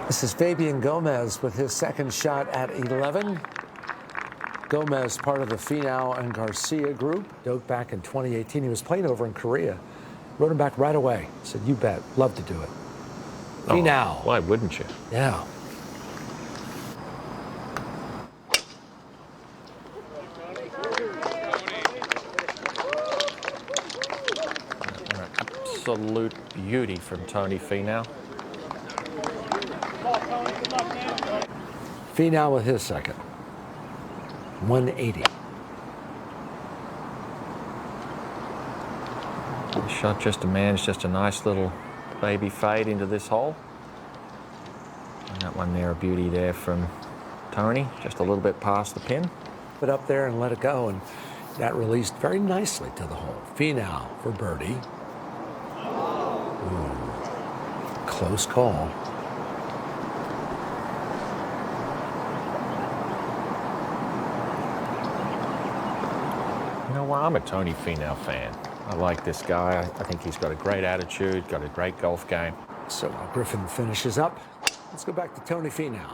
This is Fabian Gomez with his second shot at 11. Gomez, part of the Finau and Garcia group, dove back in 2018. He was playing over in Korea. Wrote him back right away. Said, "You bet, love to do it." Finau. Why wouldn't you? Yeah. An absolute beauty from Tony Finau. Finau with his second. 180. The shot just demands just a nice little baby fade into this hole. And that one there, a beauty there from Tony, just a little bit past the pin. Put up there and let it go, and that released very nicely to the hole. Finau for birdie. Ooh, close call. You know what? I'm a Tony Finau fan. I like this guy. I think he's got a great attitude, got a great golf game. So while Griffin finishes up, let's go back to Tony Finau.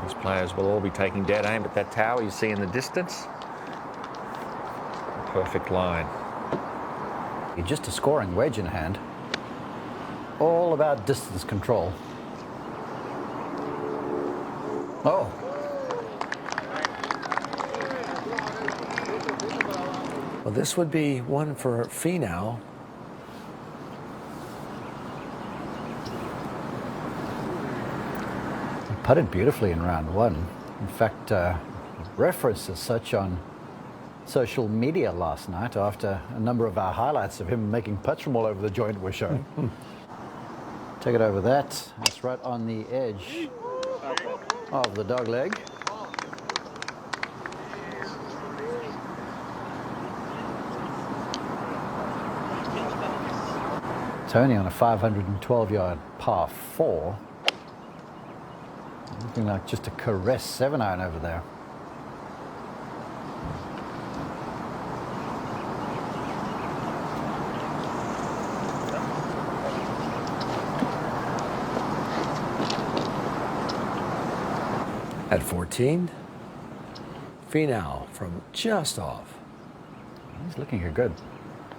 These players will all be taking dead aim at that tower you see in the distance. A perfect line. Just a scoring wedge in hand. All about distance control. Oh. Well, this would be one for Finau. He putted beautifully in round one. In fact, referenced as such on social media last night after a number of our highlights of him making putts from all over the joint were shown. Take it over that. That's right on the edge of the dog leg. Tony on a 512-yard par 4. Looking like just a caress 7-iron over there. At 14, Finau from just off. He's looking here good.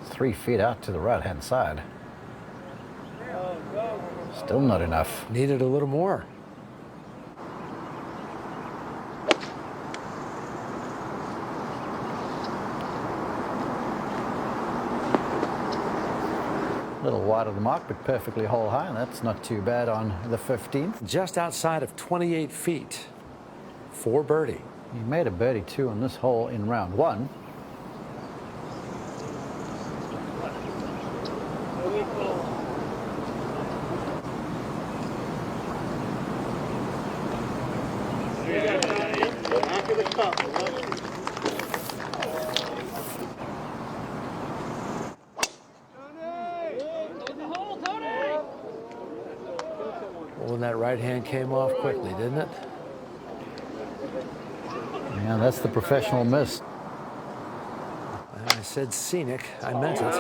3 feet out to the right-hand side. Still not enough. Needed a little more. A little wide of the mark, but perfectly hole high, and that's not too bad on the 15th. Just outside of 28 feet for birdie. He made a birdie too on this hole in round one. Well, that right hand came off quickly, didn't it? Yeah, that's the professional miss. I said scenic. I meant it.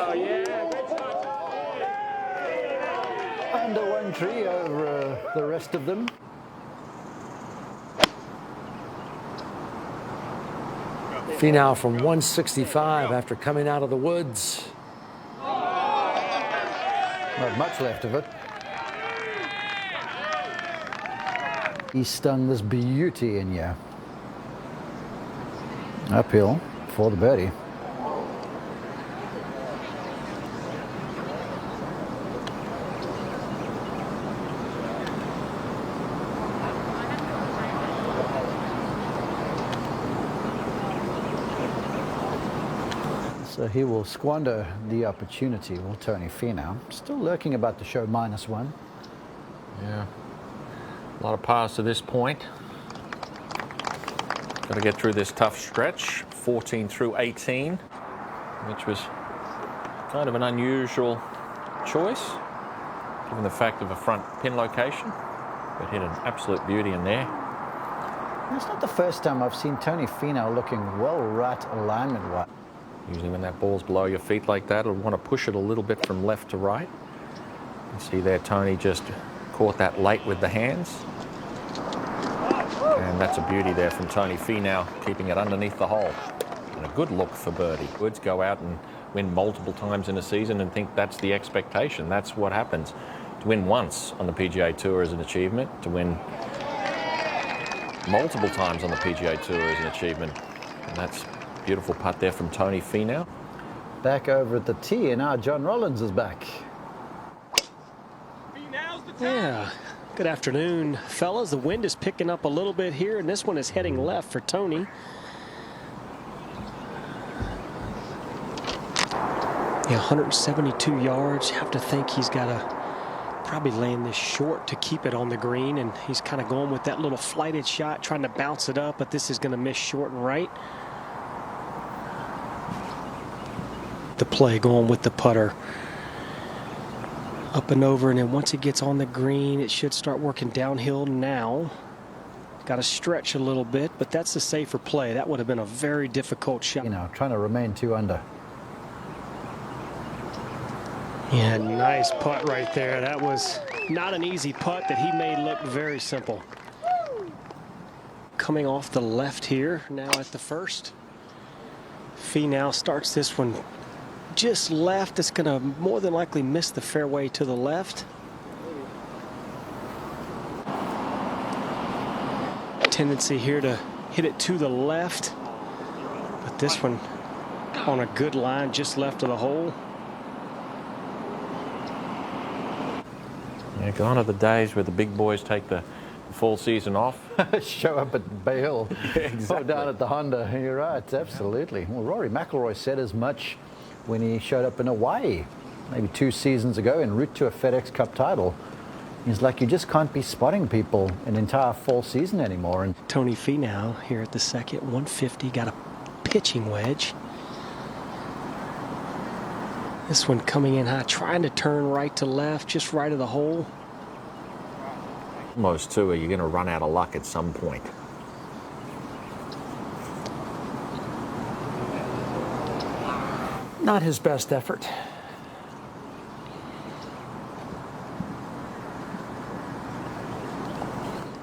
Under one tree over the rest of them. Finau from 165 after coming out of the woods. Not much left of it. He stung this beauty in here. Uphill for the birdie. So he will squander the opportunity, will Tony Finau. Still lurking about to show -1. Yeah. A lot of pars to this point. Got to get through this tough stretch, 14 through 18, which was kind of an unusual choice, given the fact of a front pin location, but hit an absolute beauty in there. It's not the first time I've seen Tony Finau looking well right alignment-wise. Usually when that ball's below your feet like that, you'll want to push it a little bit from left to right. You see there, Tony just caught that late with the hands. And that's a beauty there from Tony Finau, keeping it underneath the hole. And a good look for birdie. Woods go out and win multiple times in a season and think that's the expectation. That's what happens. To win once on the PGA Tour is an achievement. To win multiple times on the PGA Tour is an achievement. And that's a beautiful putt there from Tony Finau. Back over at the tee, and now John Rollins is back. Yeah. Good afternoon, fellas. The wind is picking up a little bit here, and this one is heading left for Tony. Yeah, 172 yards. You have to think he's got to probably land this short to keep it on the green, and he's kind of going with that little flighted shot, trying to bounce it up, but this is going to miss short and right. The play going with the putter. Up and over, and then once it gets on the green, it should start working downhill now. Got to stretch a little bit, but that's the safer play. That would have been a very difficult shot. You know, trying to remain 2 under. Yeah, nice putt right there. That was not an easy putt that he made look very simple. Coming off the left here, now at the first. Finau starts this one just left. It's going to more than likely miss the fairway to the left. Tendency here to hit it to the left, but this one on a good line just left of the hole. Yeah, gone are the days where the big boys take the full season off. Show up at Bay Hill. Exactly. Or down at the Honda. You're right, absolutely. Well, Rory McIlroy said as much when he showed up in Hawaii maybe 2 seasons ago en route to a FedEx Cup title. He's like, you just can't be spotting people an entire full season anymore. And Tony Finau here at the second, 150, got a pitching wedge. This one coming in high, trying to turn right to left, just right of the hole. Almost too, you're going to run out of luck at some point. Not his best effort.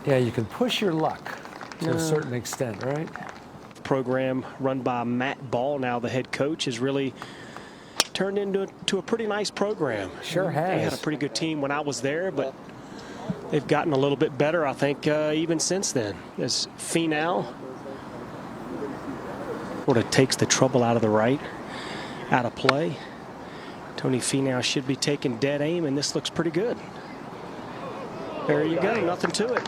Yeah, you can push your luck to a certain extent, right? Program run by Matt Ball, now the head coach, has really turned into a pretty nice program. Sure has. They had a pretty good team when I was there, but they've gotten a little bit better, I think, even since then. As Finau sort of takes the trouble out of the right, out of play. Tony Finau should be taking dead aim, and this looks pretty good. There you go, nothing to it.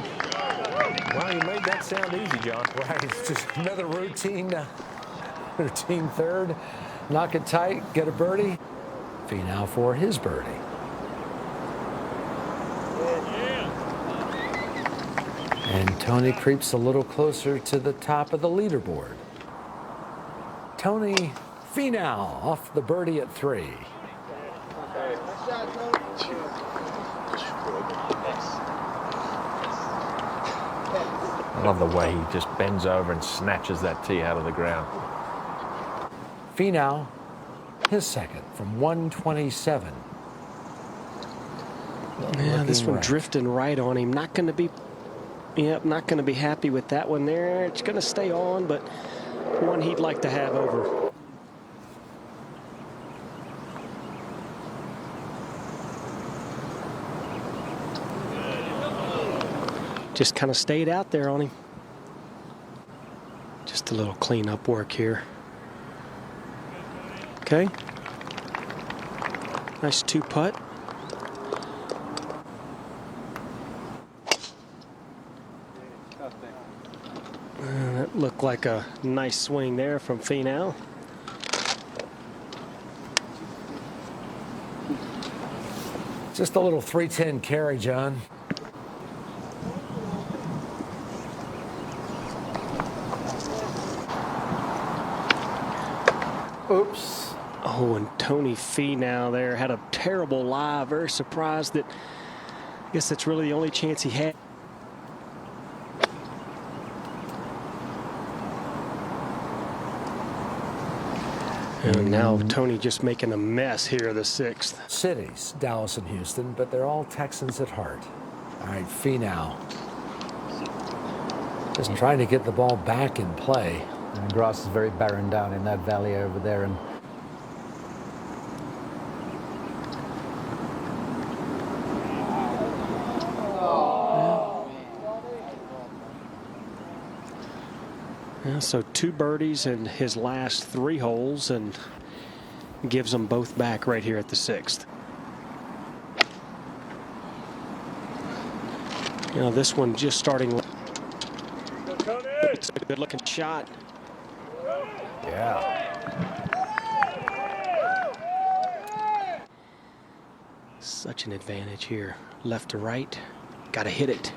Well, you made that sound easy, John. Right, it's just another routine third. Knock it tight, get a birdie. Finau for his birdie. And Tony creeps a little closer to the top of the leaderboard. Tony Finau off the birdie at 3. I love the way he just bends over and snatches that tee out of the ground. Finau, his second from 127. Yeah, this one right. drifting right on him. Not going to be, not going to be happy with that one there. It's going to stay on, but one he'd like to have over. Just kind of stayed out there on him. Just a little cleanup work here. Okay. Nice 2 putt. That looked like a nice swing there from Finau. Just a little 310 carry, John. oops. Oh, and Tony Finau there had a terrible lie. Very surprised that, I guess that's really the only chance he had. And now Tony just making a mess here, the 6th. Cities, Dallas and Houston, but they're all Texans at heart. All right, Finau. Just trying to get the ball back in play. And the grass is very barren down in that valley over there. And yeah, so 2 birdies in his last 3 holes and gives them both back right here at the 6th. You know, this one just starting. It's a good looking shot. yeah, Such an advantage here. Left to right. Got to hit it.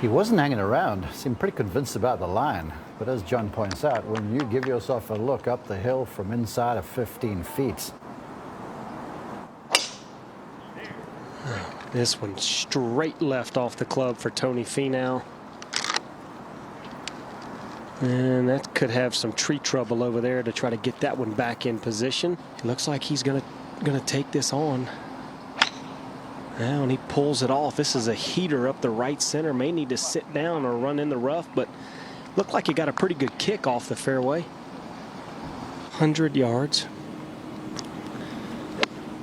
he wasn't hanging around. Seemed pretty convinced about the line. But as John points out, when you give yourself a look up the hill from inside of 15 feet, This one straight left off the club for Tony Finau. And that could have some tree trouble over there to try to get that one back in position. It looks like he's gonna take this on. Now, and he pulls it off. This is a heater up the right center. May need to sit down or run in the rough, but looked like he got a pretty good kick off the fairway. 100 yards.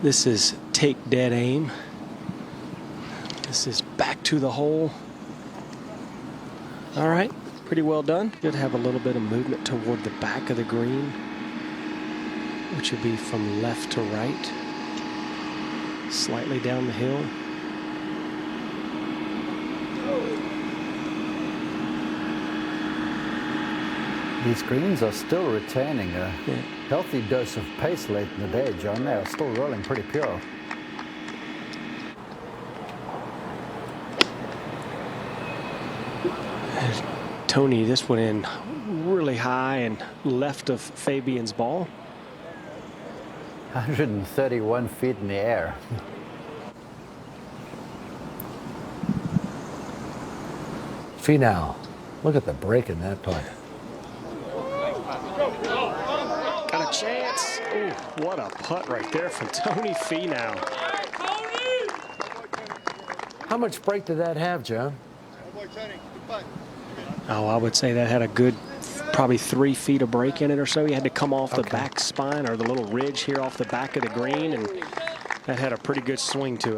This is take dead aim. This is back to the hole. All right, pretty well done. Did have a little bit of movement toward the back of the green, which would be from left to right, slightly down the hill. these greens are still retaining a healthy dose of pace late in the day, John. They're still rolling pretty pure. Tony, this one in really high and left of Fabian's ball. 131 feet in the air. Finau. Look at the break in that putt. Got a chance. Ooh, what a putt right there from Tony Finau. How much break did that have, John? Oh, I would say that had a good probably 3 feet of break in it or so. He had to come off the back spine or the little ridge here off the back of the green, and that had a pretty good swing to it.